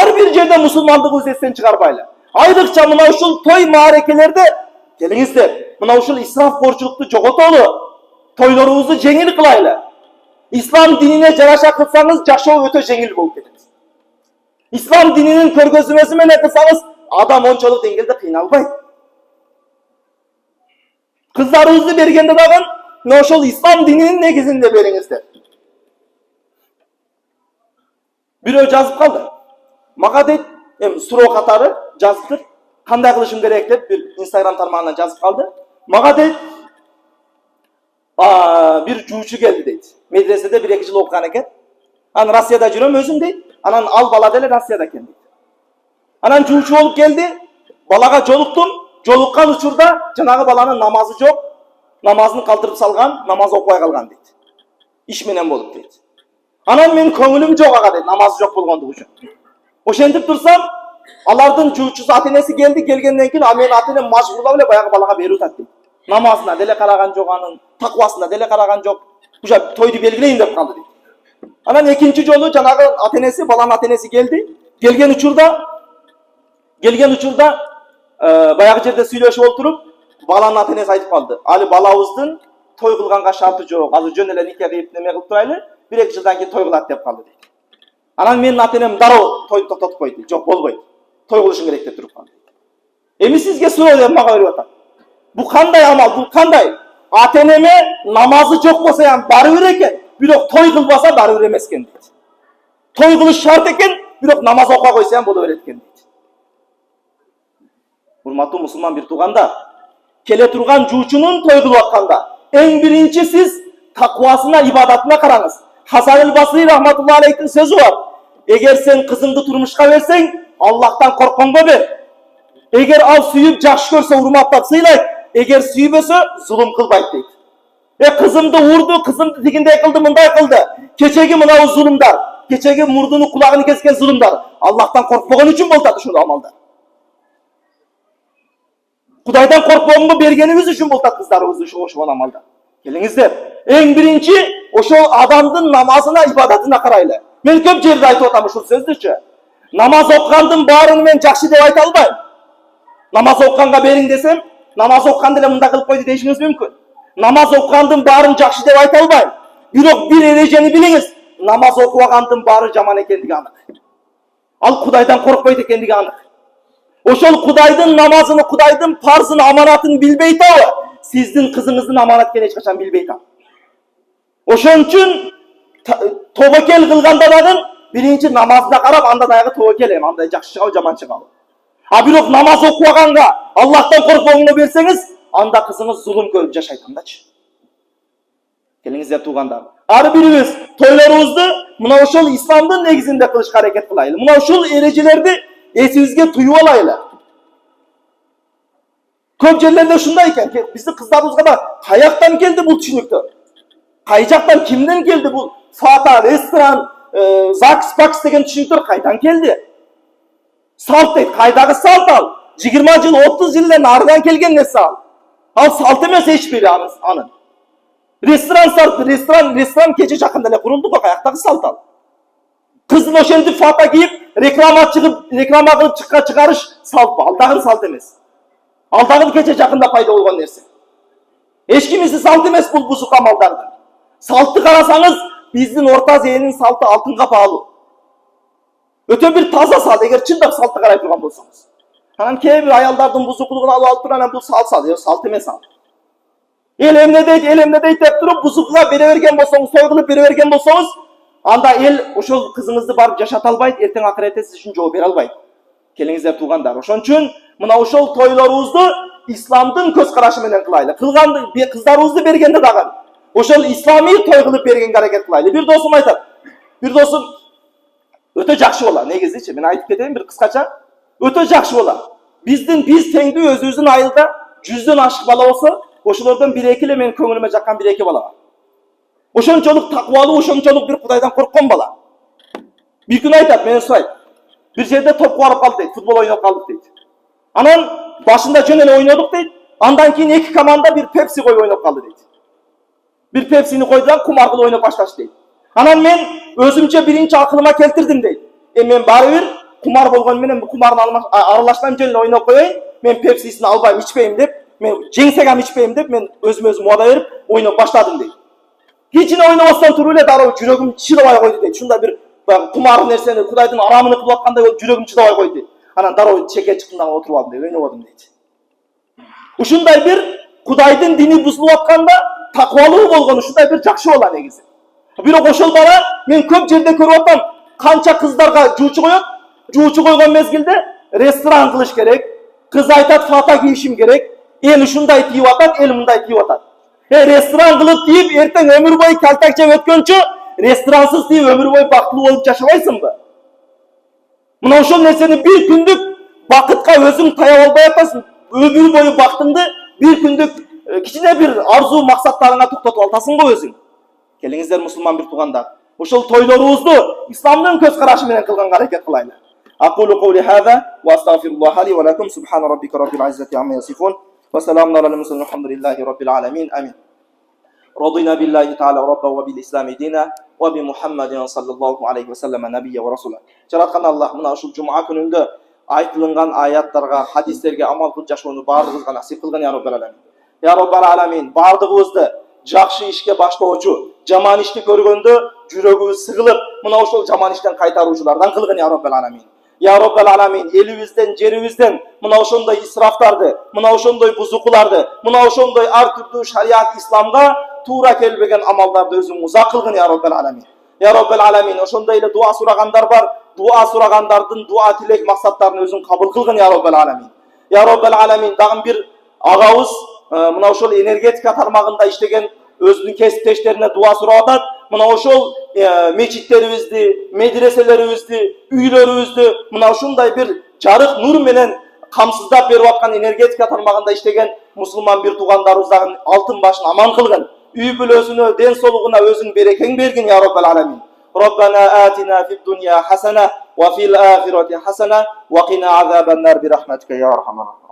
Ар bir жерде мусулмандыгыбызды эстен чыгарбайлы. Айрыкча мына ушул той маарекелерде келиңиздер, мына ушул исраф корчулукту жоготолу. Тойлорубузду жеңил кылайлы. İslam dinine жараша кылсаңыз, жашоо өтө жеңил болуп кетет. İslam dininin көргөзмөсү менен кылсаңыз, адам ончолук деңгээлде кыйналбайт. Кыздарыбызды бергенде дагы мына ошол İslam dininin негизинде бериңиздер. Бирөө жазып калды. Мага дейт, суроо катары жазыптыр. Кандай кылышым керек деп бир Instagram тармагынан жазып калды. Мага дейт, bir жуучу келди дейт. Медреседе 1-2 жыл окуган экен. Анан Россияда жүрөм өзүм дейт. Анан ал бала деле Россияда экен дейт. Анан жуучу болуп келди. Балага жолуктум. Жолуккан учурда жанагы баланын намазы жок. Намазын калтырып салган, намаз окубай калган дейт. Иш менен болуп дейт. Анан мен көңүлүм жок ага дейт, намазы жок болгондугу үчүн. Ошентип турсам, алардын жуучусу ата-энеси келди, келгенден кийин менин ата-энем мажбурлап эле баягы балага берип атат дейт. Намазына деле караган жок анын, таквасына деле караган жок. Уже тойду белгилейин деп калды дейт. Анан экинчи жолу жанагы ата-энеси, баланын ата-энеси келди. Келген учурда баягы жерде сүйлөшүп отуруп, баланын ата-энеси айтып калды. Али балабыздын той кылганга шарты жок. Азыр жөн эле нике кыйып неме кылып турайлы, 1-2 жылдан кийин той кылат деп калды дейт. Анан менин ата-энем дароо тойду токтотуп койду. Жок, болбойт. Той кылышың керек деп туруп калды. Эми сизге суроо деп мага берип атат. Бул кандай амал, бул кандай? Ата-энеме намазы жок болсо ham бары бир экен, бирок той кылбаса бары бир эмес экен дейт. Той кылыш шарт экен, бирок намаз окуа койсо ham боло берет экен дейт. Урматтуу мусулман бир туугандар, келе турган жуучунун той кылып атканда эң биринчи сиз таквасына, ибадатына караңыз. Хасан эль-Басри рахматуллахи алейхтин сөзү бар. Эгер сен кызыңды турмушка берсең, Аллахтан коркконго бер. Эгер ал сүйүп жакшы көрсө, урматтап сыйлайт. Эгер сүйбөсө, зулум кылбайт дейт. Кызымды урду, кызымды тигиндей кылды, мындай кылды. Кечеги мынау зулумдар, кечеги мурдуну кулагын кескен зулумдар Аллахтан коркпогон үчүн болот ушул амалдар. Кудайдан коркпогонго бергенибиз үчүн болот кыздарыбызды ошол амалдар. Келиңиздер, эң биринчи ошол адамдын намазына, ибадатына карайлы. Мен көп жерде айтып атам ушул сөздүчү. Намаз окугандын баарын мен жакшы деп айта албайм. Намаз окуганга бериң десем, намаз окуган деле мындай кылып койду дейишиңиз мүмкүн. Намаз окугандын баарын жакшы деп айта албайм. Бирок бир эрежени билиңиз, намаз окубагандын баары жаман экендиги анык. Ал Кудайдан коркпойт экендиги анык. Ошол Кудайдын намазын, Кудайдын парзын, аманатын билбей табы, сиздин кызыңыздын аманат экенин эч качан билбей табы. Ошон үчүн тобокел кылганда дагы биринчи намазына карап, андан аягы тобокел эми, андай жакшы чыгабы, жаман чыгабы. Бирок намаз окубаганга, Аллахтан коркпогонго берсеңиз, анда кызыңыз зулум көрүп жашайт андачы. Келиңиздер туугандар. Ар бирибиз тойлорубузду мына ошол исламдын негизинде кылышка аракет кылайлы. Мына ушул эрежелерди эсибизге туюп алайлы. Көп жерлерде ушундай экен, биздин кыздарыбызга да каяктан келди бул түшүнүктөр? Кай жактан, кимден келди бул фата, ресторан, ЗАГС, ПАКС деген түшүнүктөр кайдан келди? Салт дейт, кайдагы салт ал? 20 жыл, 30 жылдан арыдан келген нерсе ал. Ал салт эмес эч бири анын. Ресторан салт, ресторан кече жакында эле курулду го, каяктагы салт ал? Кыздын ошентип фата кийип, реклама кылып чыгарыш салт ба? Ал дагы салт эмес. Ал дагы кече жакында пайда болгон нерсе. Эч кимиси салт эмес бул бузук амалдардын. Салтты карасаңыз, биздин Орта Азиянын салты алтынга баалуу. Өтө бир таза салт, эгер чындап салтты карай турган болсоңуз. Анан кээ бир аялдардын бузуклугун алып туруп, анан бул салт эмес ал. Эл эмне дейт деп туруп, бузукуга бере берген болсоңуз, той кылып бере берген болсоңуз, анда эл ошол кызыңызды барып жашата албайт, эртең акыретте сиз үчүн жооп бере албайт. Келиңиздер туугандар. Ошон үчүн мына ошол тойлорубузду исламдын көз карашы менен кылайлы. Кыздарыбызды бергенде дагы ошол исламий той кылып бергенге аракет кылайлы. Бир досум айтат. Бир досум өтө жакшы болот. Негизичи мен айтып кетейин бир кыскача. Өтө жакшы болот. Биз теңдүү өзүбүздүн айылда 100дөн ашык бала болсо, ошолордон 1-2 эле менин көңүлүмө жаккан 1-2 бала бар. Ошончолук таквалуу, ошончолук бир Кудайдан корккон бала. Бир күн айтат, мен сурайт. Бир жерде топ куарып калдык дейт, футбол ойноп калдык дейт. Анан башында жөн эле ойнодук дейт. Андан кийин 2 команда бир пепси коюп ойноп калды дейт. Бир пепсини койду да кумар кылып ойноп башташты дейт. Анан мен өзүмчө биринчи акылыма келтирдим дейт. Мен бары бир kumar bolgon menen kumarın aralashmam жөн ойноп коеюн. Мен Pepsi'sini albayım, içpeyim dep, men jengsegam içpeyim dep, men özüm moda berip oynoп başladım deydi. Кичине ойнобостон туруп эле дароо жүрөгүм чыдабай койду дейт. Ушундай бир кумар нерсени Кудайдын арамын кылып аткандай болуп жүрөгүм чыдабай койду дейт. Анан дароо чекке чыктым дагы отуруп алдым дейт, ойноп алдым дейт. Ушундай бир Кудайдын дини бузулуп атканда такыбалуу болгон ушундай бир жакшы бала негизи. Бирок ошол бала мен көп жерде көрүп атам, канча кыздарга жуучу коет, жуучу койгон мезгилде ресторан кылыш керек, кыз айтат фата кийишим керек, эл ушундай кийип атат, эл мындай кийип атат. Ресторан кылып кийип, эртең өмүр бою калтак жеп өткөнчө, ресторансыз кийип өмүр бою бактылуу болуп жашабайсыңбы? Мына ошол нерсени бир күндүк бакытка өзүң таяп албай атасың. Өмүр бою бактыңды бир күндүк кичине бир арзуу максаттарыңа токтотуп атасың го өзүң. Келиңиздер мусулман бир туугандар. Ошол тойлорубузду исламдын көз карашы менен кылганга аракет кылайлы. Aqulu qawli hadha wa astaghfirullah li wa lakum subhana rabbika rabbil izzati amma yasifun wa salamun alal mursalin alhamdulillahi rabbil alamin. Amin. رضينا بالله تعالى ربا وبالإسلام دينا وبمحمد صلى الله عليه وسلم نبيا ورسولا. Жараткан Аллах мына ушул жума күнүндө айтылган аяттарга, хадистерге амал кылып жашоону баардыгыбызга насип кылган я Роббал аламин. Я Роббал аламин, баардыгыбызды жакшы ишке баштоочу, жаман ишти көргөндө жүрөгүбүз сыгылып, мына ошол жаман иштен кайтаруучулардан кылган я Роббал аламин. Ya Rabbal Alamin, elibizden, jerimizden mına oşondoy israftardı, mına oşondoy buzukulardı, mına oşondoy ar türlü şariat İslamga tuğra kelbegen amallarda özün uzak kılgın ya Rabbal Alamin. Ya Rabbal Alamin, oşondoy ile dua suragandar var, dua suragandardın dua tilek maksatlarını özün kabul kılgın ya Rabbal Alamin. Ya Rabbal Alamin, dağın bir ağavuz mına oşol energetika tarmağında işlegen özünün kesipteşlerine dua suragat, mına oşol meçitleribizdi, medreseleribizdi, üylörübüzdü, mına uşunday bir жарык нур менен камсыздап берип аткан энергетика тармагында иштеген мусулман бир туугандарыбыздын алтын башын аман кылгын. Үй бүлөсүнө, ден соолугуна өзүң берекең бергин я Роббал Аламин. Rabbana atina fid dunya hasana wa fil akhirati hasana wa qina azaban nar bi rahmatika ya arhamar rahimin.